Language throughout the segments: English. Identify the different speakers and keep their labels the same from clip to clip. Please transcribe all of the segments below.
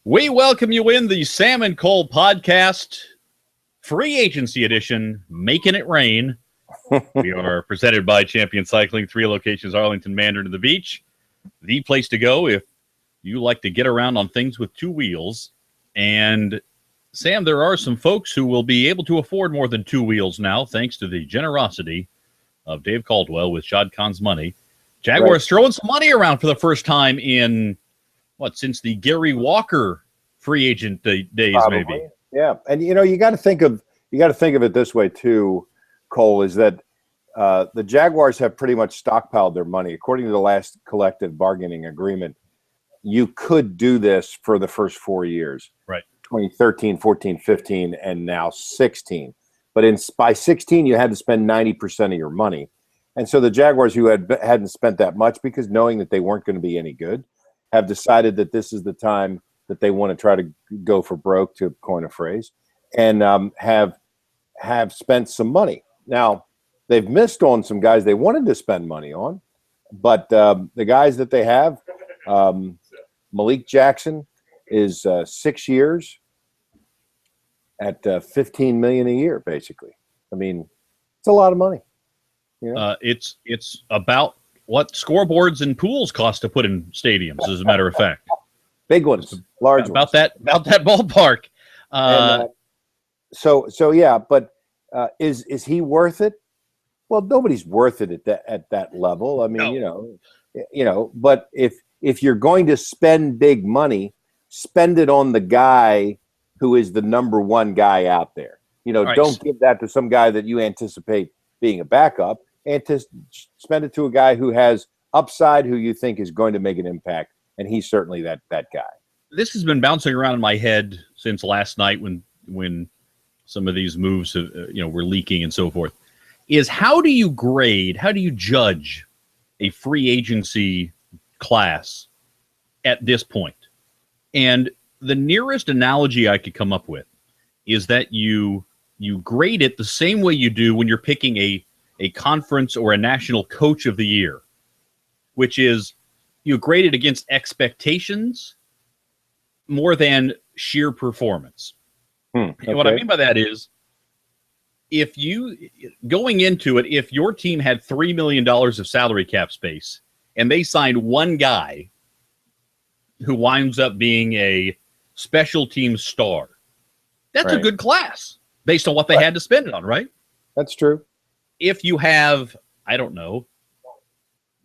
Speaker 1: We welcome you in the Sam and Cole podcast, free agency edition, making it rain. We are presented by Champion Cycling, 3 locations, Arlington, Mandarin, and the Beach. The place to go if you like to get around on things with 2 wheels. And Sam, there are some folks who will be able to afford more than 2 wheels now, thanks to the generosity of Dave Caldwell with Shad Khan's money. Jaguars throwing some money around for the first time in since the Gary Walker free agent days,
Speaker 2: Probably.
Speaker 1: maybe.
Speaker 2: Yeah, and you got to think of it this way too, Cole. Is that the Jaguars have pretty much stockpiled their money according to the last collective bargaining agreement. You could do this for the first 4 years,
Speaker 1: right?
Speaker 2: 2013, 14, 15, and now 16. But by 16, you had to spend 90% of your money, and so the Jaguars, who hadn't spent that much because knowing that they weren't going to be any good, have decided that this is the time that they want to try to go for broke, to coin a phrase, and have spent some money. Now, they've missed on some guys they wanted to spend money on, but the guys that they have, Malik Jackson is 6 years at $15 million a year, basically. I mean, it's a lot of money.
Speaker 1: It's about what scoreboards and pools cost to put in stadiums, as a matter of fact.
Speaker 2: Big ones, large
Speaker 1: about
Speaker 2: ones.
Speaker 1: About that ballpark.
Speaker 2: So yeah, but is he worth it? Well, nobody's worth it at that level. I mean,
Speaker 1: no.
Speaker 2: But if you're going to spend big money, spend it on the guy who is the number one guy out there.
Speaker 1: Right.
Speaker 2: Don't give that to some guy that you anticipate being a backup. Spend it to a guy who has upside, who you think is going to make an impact, and he's certainly that guy.
Speaker 1: This has been bouncing around in my head since last night when some of these moves were leaking and so forth. Is how do you judge a free agency class at this point? And the nearest analogy I could come up with is that you grade it the same way you do when you're picking a conference or a national coach of the year, which is you grade it against expectations more than sheer performance.
Speaker 2: Okay.
Speaker 1: And what I mean by that is, if going into it, if your team had $3 million of salary cap space and they signed one guy who winds up being a special team star, that's a good class based on what they had to spend it on, right?
Speaker 2: That's true.
Speaker 1: If you have, I don't know,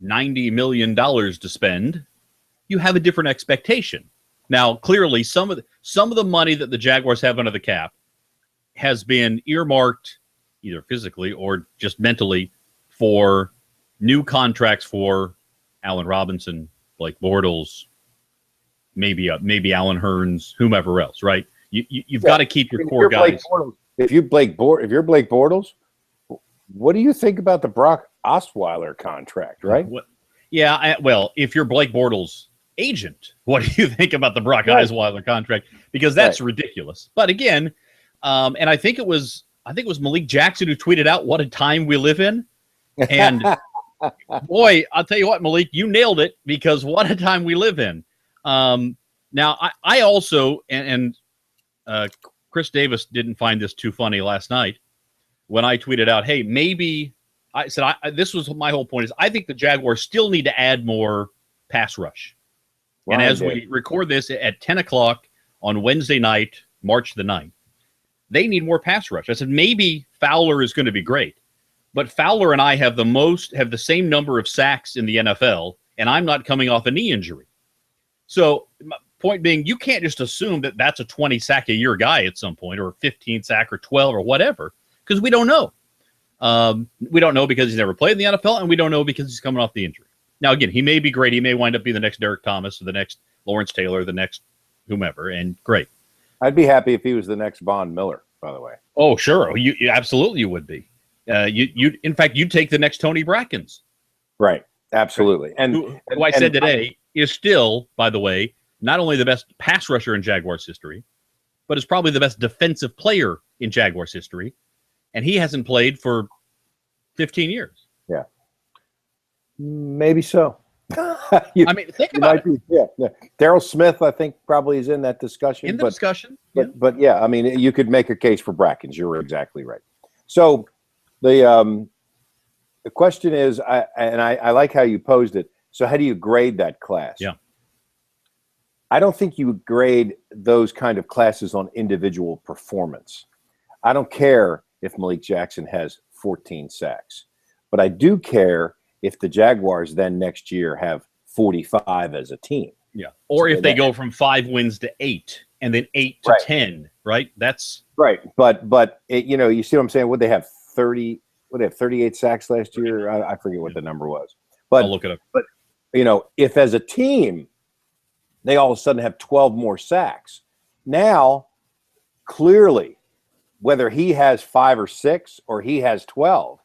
Speaker 1: $90 million to spend, you have a different expectation. Now, clearly, some of the money that the Jaguars have under the cap has been earmarked, either physically or just mentally, for new contracts for Allen Robinson, Blake Bortles, maybe Alan Hearns, whomever else, right? You've got to keep your core guys.
Speaker 2: If you're Blake Bortles, what do you think about the Brock Osweiler contract, right?
Speaker 1: If you're Blake Bortles' agent, what do you think about the Brock Osweiler contract? Because that's ridiculous. But again, and I think it was Malik Jackson who tweeted out, "What a time we live in." And boy, I'll tell you what, Malik, you nailed it, because what a time we live in. Now, I also, and Chris Davis didn't find this too funny last night when I tweeted out, hey, maybe I said, this was my whole point, is I think the Jaguars still need to add more pass rush. And as we record this at 10 o'clock on Wednesday night, March the 9th, they need more pass rush. I said, maybe Fowler is going to be great, but Fowler and I have the same number of sacks in the NFL, and I'm not coming off a knee injury. So my point being, you can't just assume that that's a 20 sack a year guy at some point, or 15 sack or 12 or whatever, because we don't know. We don't know because he's never played in the NFL, and we don't know because he's coming off the injury. Now, again, he may be great. He may wind up being the next Derek Thomas or the next Lawrence Taylor, the next whomever, and great.
Speaker 2: I'd be happy if he was the next Von Miller, by the way.
Speaker 1: Oh, sure. You absolutely you would be. In fact, you'd take the next Tony Brackens.
Speaker 2: Right. Absolutely. And
Speaker 1: who I said today is still, by the way, not only the best pass rusher in Jaguars history, but is probably the best defensive player in Jaguars history. And he hasn't played for 15 years.
Speaker 2: Yeah. Maybe so.
Speaker 1: I mean, think about it.
Speaker 2: Yeah. Daryl Smith, I think, probably is in that discussion.
Speaker 1: In the discussion.
Speaker 2: But yeah, I mean, you could make a case for Brackens. You're exactly right. So the question is, I like how you posed it. So how do you grade that class?
Speaker 1: Yeah.
Speaker 2: I don't think you grade those kind of classes on individual performance. I don't care if Malik Jackson has 14 sacks, but I do care if the Jaguars then next year have 45 as a team.
Speaker 1: Yeah. Or if they go from 5 wins to 8 and then 8 to 10, right? That's
Speaker 2: right. But you see what I'm saying? Would they have 30? Would they have 38 sacks last year? I forget what the number was. But
Speaker 1: I'll look it up.
Speaker 2: But if as a team they all of a sudden have 12 more sacks, now clearly, whether he has 5 or 6 or he has 12,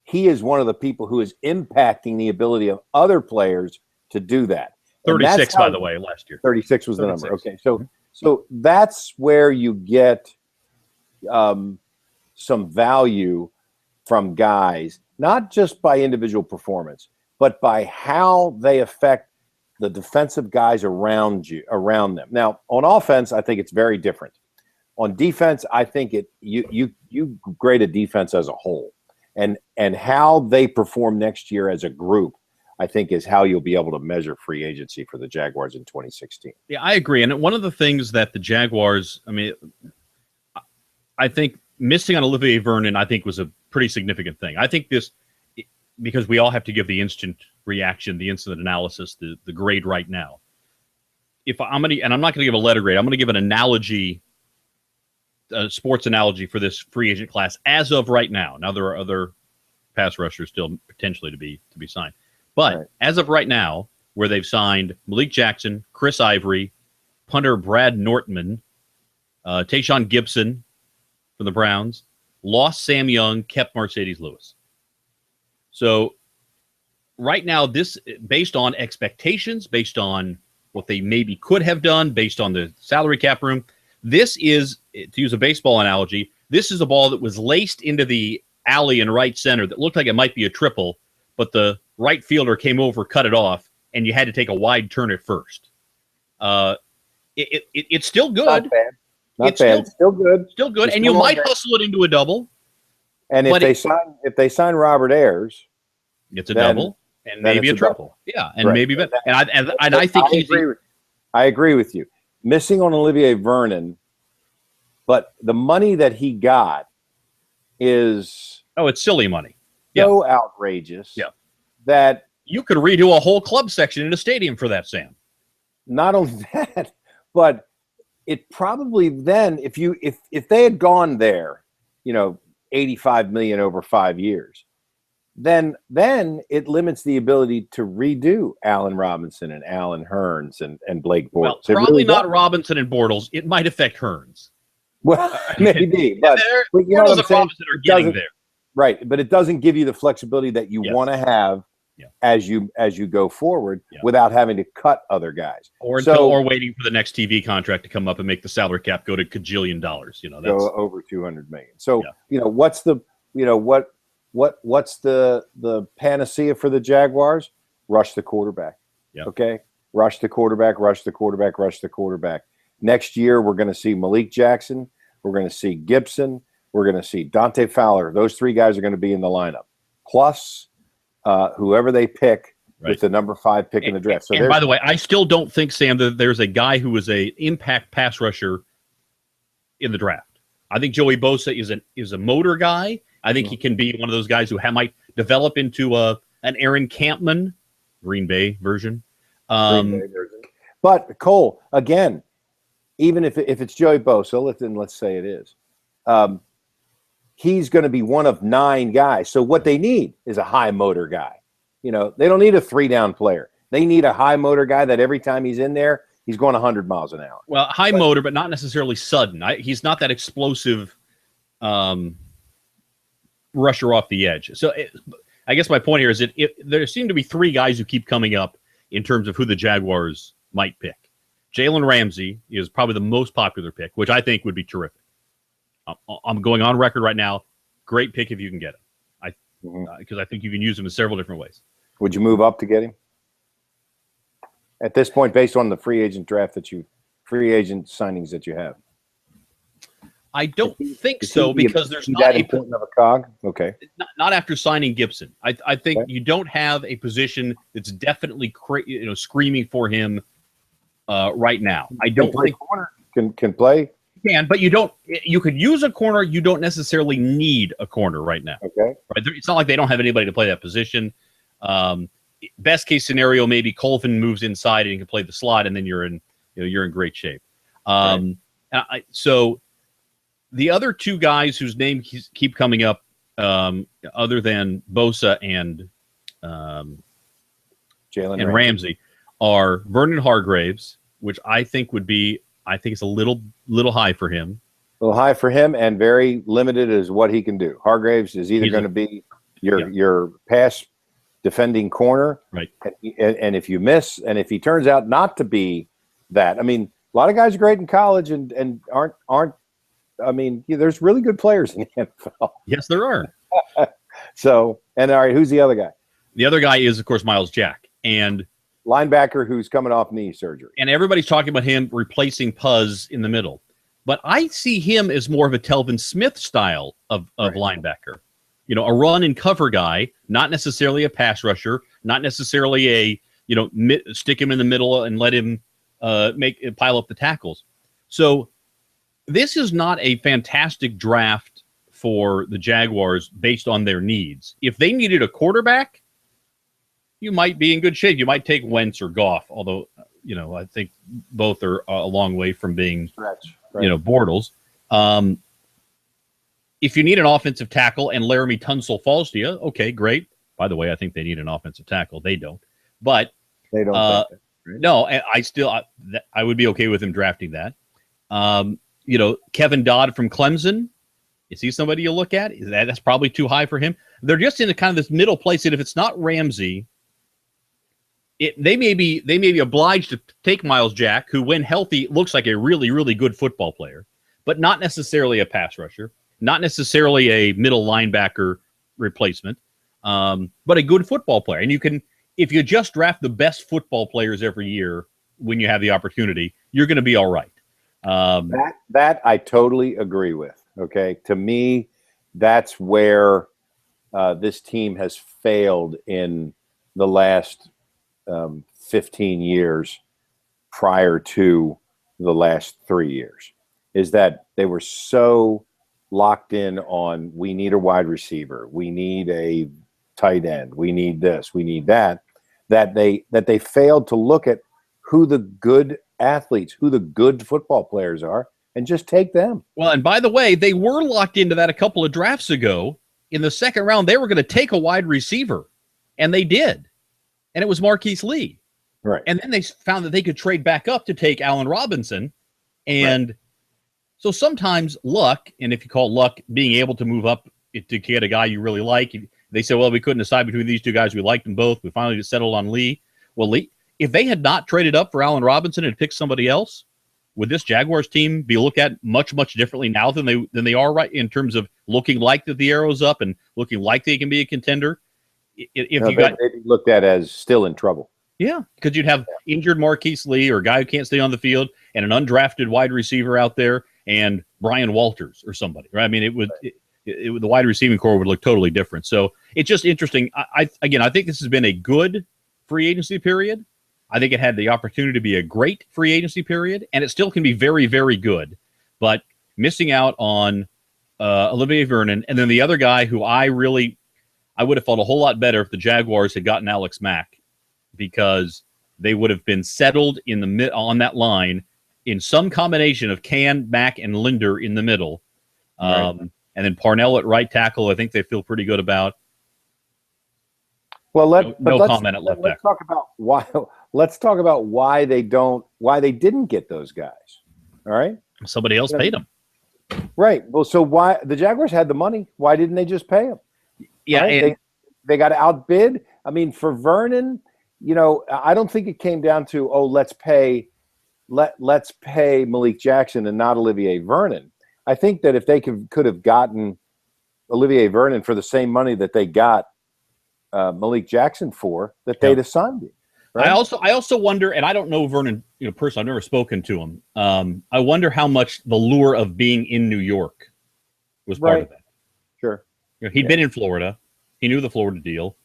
Speaker 2: he is one of the people who is impacting the ability of other players to do that.
Speaker 1: 36, by the way, last year.
Speaker 2: 36 was 36. The number. Okay, so that's where you get some value from guys, not just by individual performance, but by how they affect the defensive guys around them. Now, on offense, I think it's very different. On defense, I think you grade a defense as a whole, and how they perform next year as a group, I think, is how you'll be able to measure free agency for the Jaguars in 2016.
Speaker 1: Yeah, I agree. And one of the things that the Jaguars, I think missing on Olivier Vernon, I think, was a pretty significant thing. I think this, because we all have to give the instant reaction, the instant analysis, the grade right now. I'm not going to give a letter grade. I'm going to give an analogy, a sports analogy for this free agent class as of right now. Now there are other pass rushers still potentially to be signed, but as of right now, where they've signed Malik Jackson, Chris Ivory, punter Brad Nortman, Tayshaun Gibson from the Browns, lost Sam Young, kept Mercedes Lewis. So right now, this, based on expectations, based on what they maybe could have done, based on the salary cap room, this is, to use a baseball analogy, this is a ball that was laced into the alley in right center that looked like it might be a triple, but the right fielder came over, cut it off, and you had to take a wide turn at first. It's still good.
Speaker 2: Not bad. Not bad. Still good.
Speaker 1: Still good. And you might hustle it into a double.
Speaker 2: And if they sign Robert Ayers,
Speaker 1: it's a double and maybe a triple. Yeah, and maybe and I think
Speaker 2: I agree with you. Missing on Olivier Vernon, but the money that he got is
Speaker 1: it's silly money.
Speaker 2: So outrageous that
Speaker 1: you could redo a whole club section in a stadium for that, Sam.
Speaker 2: Not only that, but it probably then, if they had gone there, $85 million over 5 years, then it limits the ability to redo Allen Robinson and Alan Hearns and Blake Bortles.
Speaker 1: Well, probably really not Robinson and Bortles. It might affect Hearns.
Speaker 2: Well, maybe, but
Speaker 1: Bortles and Robinson are getting there.
Speaker 2: Right, but it doesn't give you the flexibility that you want to have as you go forward without having to cut other guys.
Speaker 1: Or waiting for the next TV contract to come up and make the salary cap go to $1 dollars. That's
Speaker 2: go over $200 million. So what's the panacea for the Jaguars? Rush the quarterback.
Speaker 1: Yeah.
Speaker 2: Okay. Rush the quarterback. Rush the quarterback. Rush the quarterback. Next year we're going to see Malik Jackson. We're going to see Gibson. We're going to see Dante Fowler. Those 3 guys are going to be in the lineup. Plus whoever they pick with the number 5 pick in the draft.
Speaker 1: And by the way, I still don't think, Sam, that there's a guy who is a impact pass rusher in the draft. I think Joey Bosa is a motor guy. I think he can be one of those guys who might develop into an Aaron Campman, Green Bay version.
Speaker 2: But Cole, again, even if it's Joey Bosa, let's say it is, he's going to be one of 9 guys. So what they need is a high motor guy. They don't need a 3-down player. They need a high motor guy that every time he's in there, he's going 100 miles an hour.
Speaker 1: Well, motor, but not necessarily sudden. He's not that explosive rusher off the edge. So I guess my point here is that there seem to be 3 guys who keep coming up in terms of who the Jaguars might pick. Jalen Ramsey is probably the most popular pick, which I think would be terrific. I'm going on record right now. Great pick if you can get him. Because I think you can use him in several different ways.
Speaker 2: Would you move up to get him? at this point, based on the free agent signings that you have?
Speaker 1: I don't think so, because there's not
Speaker 2: that important of a cog. Okay,
Speaker 1: not after signing Gibson. I think you don't have a position that's definitely screaming for him right now. I don't think
Speaker 2: corner can play.
Speaker 1: Can, but you don't. You could use a corner. You don't necessarily need a corner right now.
Speaker 2: Okay,
Speaker 1: right? It's not like they don't have anybody to play that position. Best case scenario, maybe Colvin moves inside and he can play the slot, and then you're in great shape. So the other two guys whose names keep coming up, other than Bosa and
Speaker 2: Jalen
Speaker 1: Ramsey, are Vernon Hargraves, which I think it's a little high for him.
Speaker 2: A little high for him, and very limited as what he can do. Hargraves is either going to be your pass defending corner,
Speaker 1: right?
Speaker 2: And if you miss, and if he turns out not to be that, I mean, a lot of guys are great in college and aren't. I mean, there's really good players in the NFL.
Speaker 1: Yes, there are.
Speaker 2: So, and all right, who's the other guy?
Speaker 1: The other guy is, of course, Miles Jack, and
Speaker 2: linebacker who's coming off knee surgery.
Speaker 1: And everybody's talking about him replacing Puz in the middle. But I see him as more of a Telvin Smith style of linebacker. A run and cover guy, not necessarily a pass rusher, not necessarily a, stick him in the middle and let him pile up the tackles. So this is not a fantastic draft for the Jaguars based on their needs. If they needed a quarterback, you might be in good shape. You might take Wentz or Goff, although, I think both are a long way from being, Bortles. If you need an offensive tackle and Laramie Tunsil falls to you, okay, great. By the way, I think they need an offensive tackle. They don't. But
Speaker 2: they don't.
Speaker 1: No, I would be okay with him drafting that. Kevin Dodd from Clemson. Is he somebody you look at? That's probably too high for him. They're just in a kind of this middle place. And if it's not Ramsey, they may be obliged to take Miles Jack, who, when healthy, looks like a really, really good football player, but not necessarily a pass rusher, not necessarily a middle linebacker replacement, but a good football player. And if you just draft the best football players every year when you have the opportunity, you're going to be all right.
Speaker 2: That I totally agree with. Okay, to me, that's where this team has failed in the last 15 years prior to the last 3 years, is that they were so locked in on, we need a wide receiver, we need a tight end, we need this, we need that they failed to look at who the good athletes, who the good football players are, and just take them.
Speaker 1: Well, and by the way, they were locked into that a couple of drafts ago. In the second round, they were going to take a wide receiver, and they did. And it was Marquise Lee.
Speaker 2: Right.
Speaker 1: And then they found that they could trade back up to take Allen Robinson. And so sometimes luck, and if you call luck being able to move up to get a guy you really like, they say, well, we couldn't decide between these two guys. We liked them both. We finally settled on Lee. Well, Lee, if they had not traded up for Allen Robinson and picked somebody else, would this Jaguars team be looked at much, much differently now than they are right in terms of looking like that the arrow's up and looking like they can be a contender? They'd
Speaker 2: be looked at as still in trouble.
Speaker 1: Yeah, because you'd have injured Marquise Lee or a guy who can't stay on the field and an undrafted wide receiver out there and Brian Walters or somebody, right? I mean, the wide receiving core would look totally different. So it's just interesting. I think this has been a good free agency period. I think it had the opportunity to be a great free agency period, and it still can be very, very good. But missing out on Olivier Vernon, and then the other guy who I would have felt a whole lot better if the Jaguars had gotten Alex Mack, because they would have been settled on that line in some combination of Can, Mack, and Linder in the middle.
Speaker 2: Right.
Speaker 1: And then Parnell at right tackle, I think they feel pretty good about.
Speaker 2: Well, let's
Speaker 1: comment at left tackle.
Speaker 2: Let's talk about why they didn't get those guys. All right.
Speaker 1: Somebody else paid them.
Speaker 2: Right. Well, so why the Jaguars had the money? Why didn't they just pay them?
Speaker 1: Yeah.
Speaker 2: Right? They got outbid. I mean, for Vernon, I don't think it came down to, let's pay Malik Jackson and not Olivier Vernon. I think that if they could have gotten Olivier Vernon for the same money that they got Malik Jackson for, that they'd have signed him. Right?
Speaker 1: I also wonder, and I don't know Vernon, personally. I've never spoken to him. I wonder how much the lure of being in New York was part of that.
Speaker 2: Sure.
Speaker 1: He'd been in Florida. He knew the Florida deal.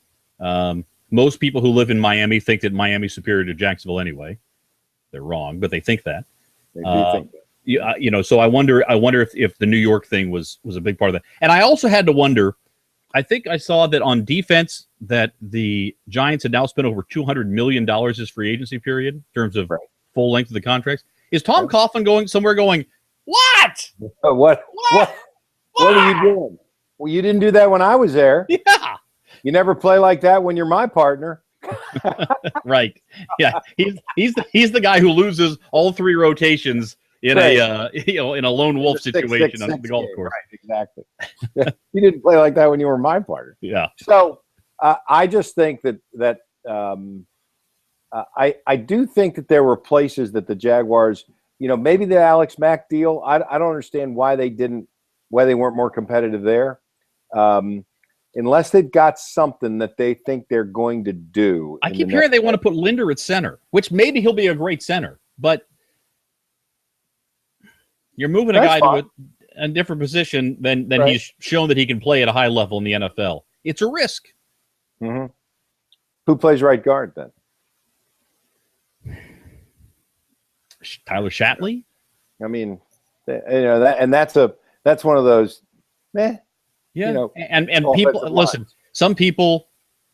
Speaker 1: Most people who live in Miami think that Miami's superior to Jacksonville anyway. They're wrong, but they think that.
Speaker 2: They do think that.
Speaker 1: So I wonder if the New York thing was a big part of that. And I also had to wonder. I think I saw that on defense that the Giants had now spent over $200 million this free agency period in terms of full length of the contracts. Is Tom Coughlin going somewhere going, what?
Speaker 2: What are you doing? Well, you didn't do that when I was there.
Speaker 1: Yeah.
Speaker 2: You never play like that when you're my partner.
Speaker 1: Right. Yeah. He's the guy who loses all three rotations in in a lone wolf situation on the golf course.
Speaker 2: Right, exactly. You didn't play like that when you were my partner.
Speaker 1: Yeah.
Speaker 2: So I just think that I do think that there were places that the Jaguars, maybe the Alex Mack deal. I don't understand why they weren't more competitive there. Unless they've got something that they think they're going to do.
Speaker 1: I keep hearing they want to put Linder at center, which maybe he'll be a great center, but you're moving a guy to a different position than he's shown that he can play at a high level in the NFL. It's a risk.
Speaker 2: Mm-hmm. Who plays right guard then?
Speaker 1: Tyler Shatley.
Speaker 2: I mean, that's one of those.
Speaker 1: Yeah, and people listen. Some people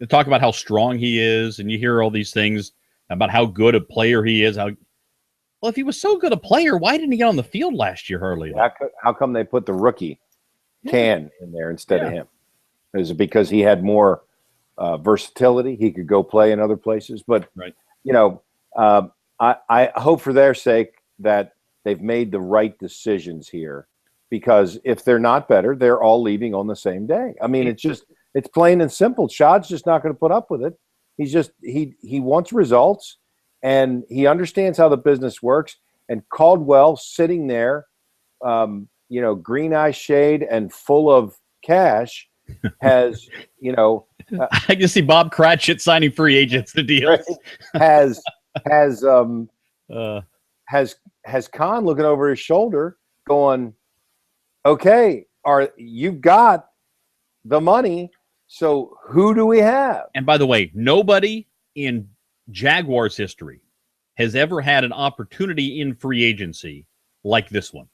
Speaker 1: talk about how strong he is, and you hear all these things about how good a player he is. Well, if he was so good a player, why didn't he get on the field last year, hardly?
Speaker 2: How come they put the rookie Can in there instead of him? Is it because he had more versatility? He could go play in other places. But, I hope for their sake that they've made the right decisions here, because if they're not better, they're all leaving on the same day. I mean, it's plain and simple. Shad's just not going to put up with it. He wants results. And he understands how the business works. And Caldwell sitting there, green eye shade and full of cash, has,
Speaker 1: I can see Bob Cratchit signing free agents to deals.
Speaker 2: Has Khan looking over his shoulder, going, "Okay, you've got the money, so who do we have?"
Speaker 1: And by the way, nobody in Jaguars history has ever had an opportunity in free agency like this one.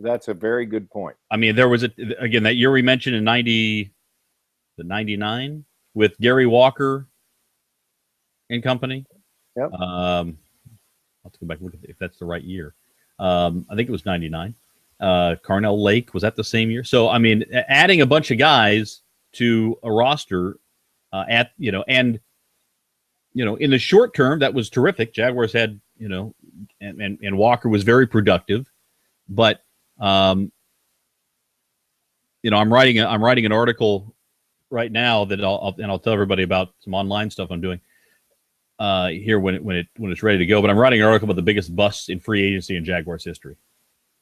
Speaker 2: That's a very good point.
Speaker 1: I mean, there was that year we mentioned in 99 with Gary Walker and company.
Speaker 2: Yep.
Speaker 1: I'll have to go back and look at if that's the right year. I think it was 99. Carnell Lake, was that the same year? So, I mean, adding a bunch of guys to a roster in the short term, that was terrific. Jaguars had, and Walker was very productive. But, I'm writing an article right now that I'll tell everybody about some online stuff I'm doing here when it's ready to go. But I'm writing an article about the biggest busts in free agency in Jaguars history,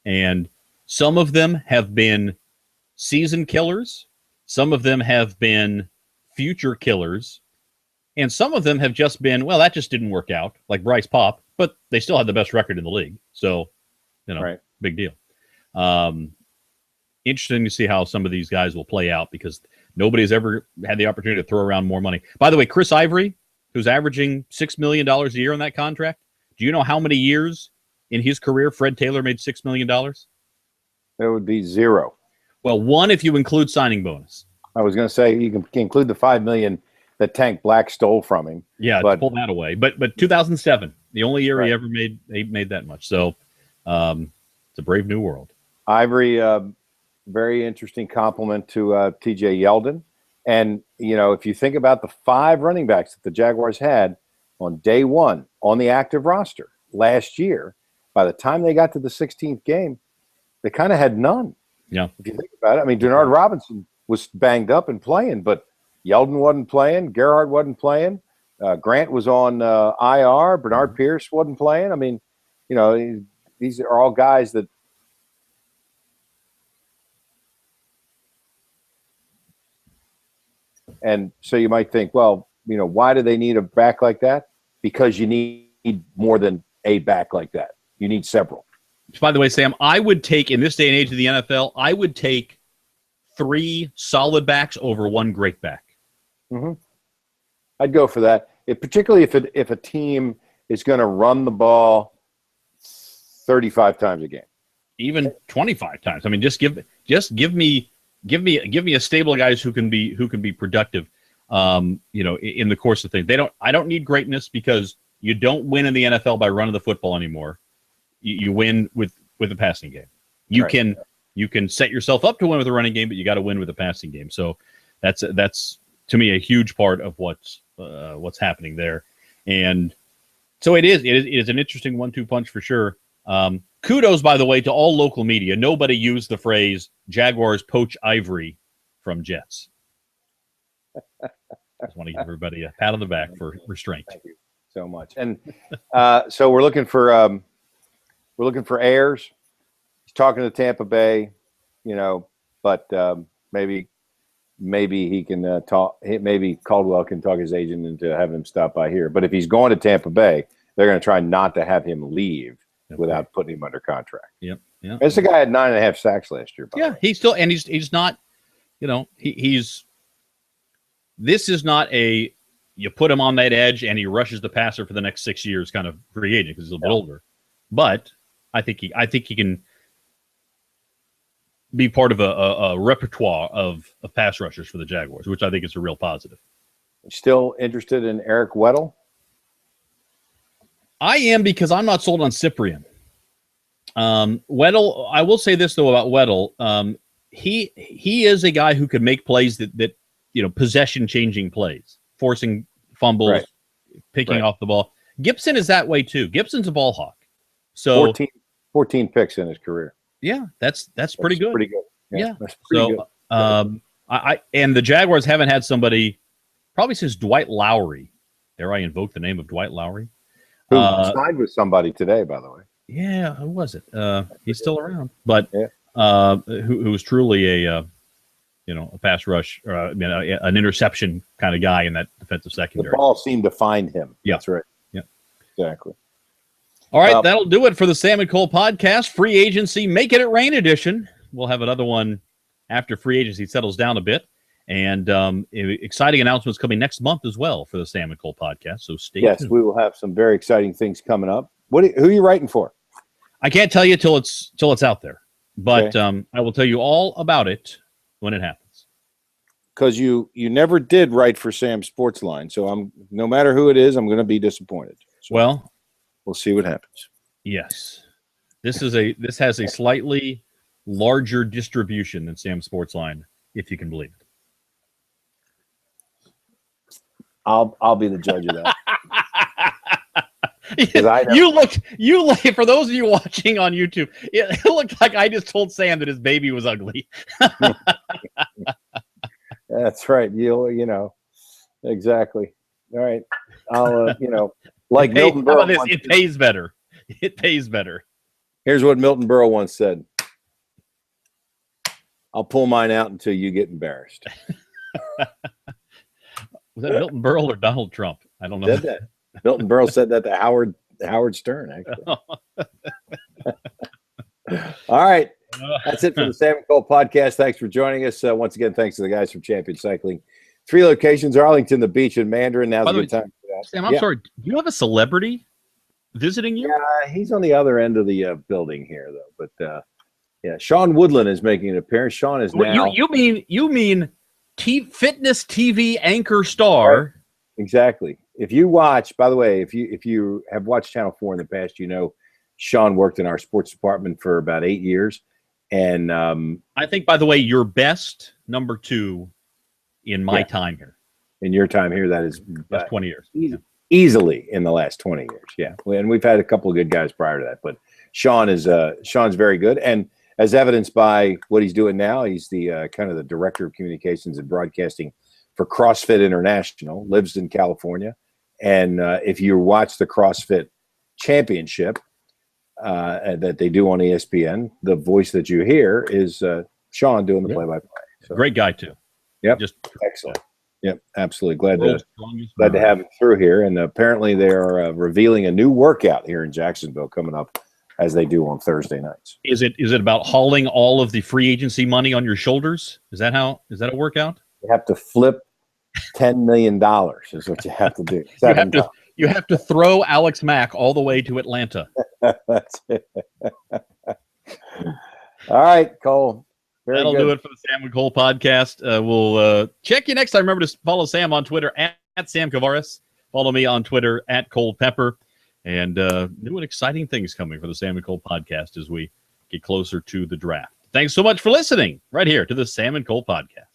Speaker 1: and some of them have been season killers, some of them have been future killers. And some of them have just been, well, that just didn't work out, like Bryce Pop, but they still had the best record in the league. So, Big deal. Interesting to see how some of these guys will play out, because nobody's ever had the opportunity to throw around more money. By the way, Chris Ivory, who's averaging $6 million a year on that contract, do you know how many years in his career Fred Taylor made $6 million?
Speaker 2: That would be 0.
Speaker 1: Well, 1 if you include signing bonus.
Speaker 2: I was going to say you can include the $5 million that Tank Black stole from him.
Speaker 1: Yeah, pull that away. But 2007, the only year he ever made that much. So it's a brave new world.
Speaker 2: Ivory, very interesting compliment to T.J. Yeldon. And, if you think about the 5 running backs that the Jaguars had on day one on the active roster last year, by the time they got to the 16th game, they kind of had none.
Speaker 1: Yeah.
Speaker 2: If you think about it, I mean, Denard Robinson was banged up and playing, but Yeldon wasn't playing. Gerhardt wasn't playing. Grant was on IR. Bernard Pierce wasn't playing. I mean, these are all guys that. And so you might think, well, why do they need a back like that? because you need more than a back like that. You need several.
Speaker 1: By the way, Sam, I would take, in this day and age of the NFL, I would take 3 solid backs over 1 great back.
Speaker 2: Mm-hmm. I'd go for that. Particularly if a team is going to run the ball 35 times a game,
Speaker 1: even 25 times. I mean, just give me a stable of guys who can be productive. In the course of things, I don't need greatness, because you don't win in the NFL by running the football anymore. You win with a passing game. You can set yourself up to win with a running game, but you got to win with a passing game. So that's to me a huge part of what's happening there. And so it is an interesting 1-2 punch for sure. Kudos, by the way, to all local media. Nobody used the phrase Jaguars poach ivory from Jets. Just want to give everybody a pat on the back for restraint.
Speaker 2: Thank you so much. And so we're looking for Ayers. He's talking to Tampa Bay, but maybe he can talk. Maybe Caldwell can talk his agent into having him stop by here. But if he's going to Tampa Bay, they're going to try not to have him leave without putting him under contract.
Speaker 1: Yep.
Speaker 2: This guy had 9.5 sacks last year.
Speaker 1: He's not. He's. This is not a you put him on that edge and he rushes the passer for the next 6 years kind of free agent, because he's a little bit older. But I think he can be part of a repertoire of pass rushers for the Jaguars, which I think is a real positive.
Speaker 2: Still interested in Eric Weddle?
Speaker 1: I am, because I'm not sold on Cyprien. Weddle, I will say this though about Weddle. He is a guy who could make plays that possession changing plays, forcing fumbles, picking off the ball. Gibson is that way too. Gibson's a ball hawk. So
Speaker 2: 14 picks in his career.
Speaker 1: Yeah, that's pretty good.
Speaker 2: Pretty good.
Speaker 1: Yeah.
Speaker 2: That's pretty good.
Speaker 1: And the Jaguars haven't had somebody probably since Dwight Lowry. Dare I invoke the name of Dwight Lowry?
Speaker 2: Who signed with somebody today, by the way.
Speaker 1: Yeah, who was it? He's still around, but who was truly a pass rush, or an interception kind of guy in that defensive secondary.
Speaker 2: The ball seemed to find him.
Speaker 1: Yeah.
Speaker 2: That's right.
Speaker 1: Yeah,
Speaker 2: exactly.
Speaker 1: All right, that'll do it for the Sam and Cole podcast. Free agency, Make It Rain edition. We'll have another one after free agency settles down a bit. And exciting announcements coming next month as well for the Sam and Cole podcast. So stay tuned. Yes,
Speaker 2: we will have some very exciting things coming up. Who are you writing for?
Speaker 1: I can't tell you till it's out there. But I will tell you all about it when it happens.
Speaker 2: Because you never did write for Sam's Sportsline. So no matter who it is, I'm going to be disappointed. So we'll see what happens.
Speaker 1: Yes. This has a slightly larger distribution than Sam's Sportsline, if you can believe it.
Speaker 2: I'll be the judge of that.
Speaker 1: You look for those of you watching on YouTube, it looked like I just told Sam that his baby was ugly.
Speaker 2: That's right. Exactly. All right. I'll like Milton Berle.
Speaker 1: It pays better. It pays better.
Speaker 2: Here's what Milton Berle once said. I'll pull mine out until you get embarrassed.
Speaker 1: Was that Milton Berle or Donald Trump? I don't know.
Speaker 2: Said that. Milton Berle said that to Howard Stern, actually. All right. That's it for the Sam and Cole podcast. Thanks for joining us. Once again, thanks to the guys from Champion Cycling. 3 locations, Arlington, the Beach, and Mandarin. Now's a good time for that.
Speaker 1: Sam, I'm sorry. Do you have a celebrity visiting you?
Speaker 2: Yeah, he's on the other end of the building here, though. But, Sean Woodland is making an appearance. Sean is now.
Speaker 1: You mean fitness TV anchor star.
Speaker 2: Right. Exactly. If you watch, by the way, if you have watched Channel 4 in the past, Sean worked in our sports department for about 8 years. And
Speaker 1: I think, by the way, your best number 2 in my time here.
Speaker 2: In your time here, that's
Speaker 1: 20 years.
Speaker 2: Easily in the last 20 years. Yeah. And we've had a couple of good guys prior to that. But Sean's very good. And as evidenced by what he's doing now, he's the kind of the director of communications and broadcasting for CrossFit International, lives in California. And if you watch the CrossFit Championship that they do on ESPN, the voice that you hear is Sean doing the play-by-play.
Speaker 1: So, great guy, too.
Speaker 2: Yep.
Speaker 1: Just
Speaker 2: excellent. Yep, absolutely. Glad
Speaker 1: World's
Speaker 2: to
Speaker 1: strongest
Speaker 2: have
Speaker 1: brewery.
Speaker 2: him through here. And apparently they're revealing a new workout here in Jacksonville coming up, as they do on Thursday nights.
Speaker 1: Is it about hauling all of the free agency money on your shoulders? Is that a workout?
Speaker 2: You have to flip $10 million is what you have to do.
Speaker 1: You have to throw Alex Mack all the way to Atlanta.
Speaker 2: That's it. All right, Cole.
Speaker 1: That'll do it for the Sam and Cole podcast. We'll check you next time. Remember to follow Sam on Twitter at Sam Kavaris. Follow me on Twitter at Cole Pepper. And new and exciting things coming for the Sam and Cole podcast as we get closer to the draft. Thanks so much for listening right here to the Sam and Cole podcast.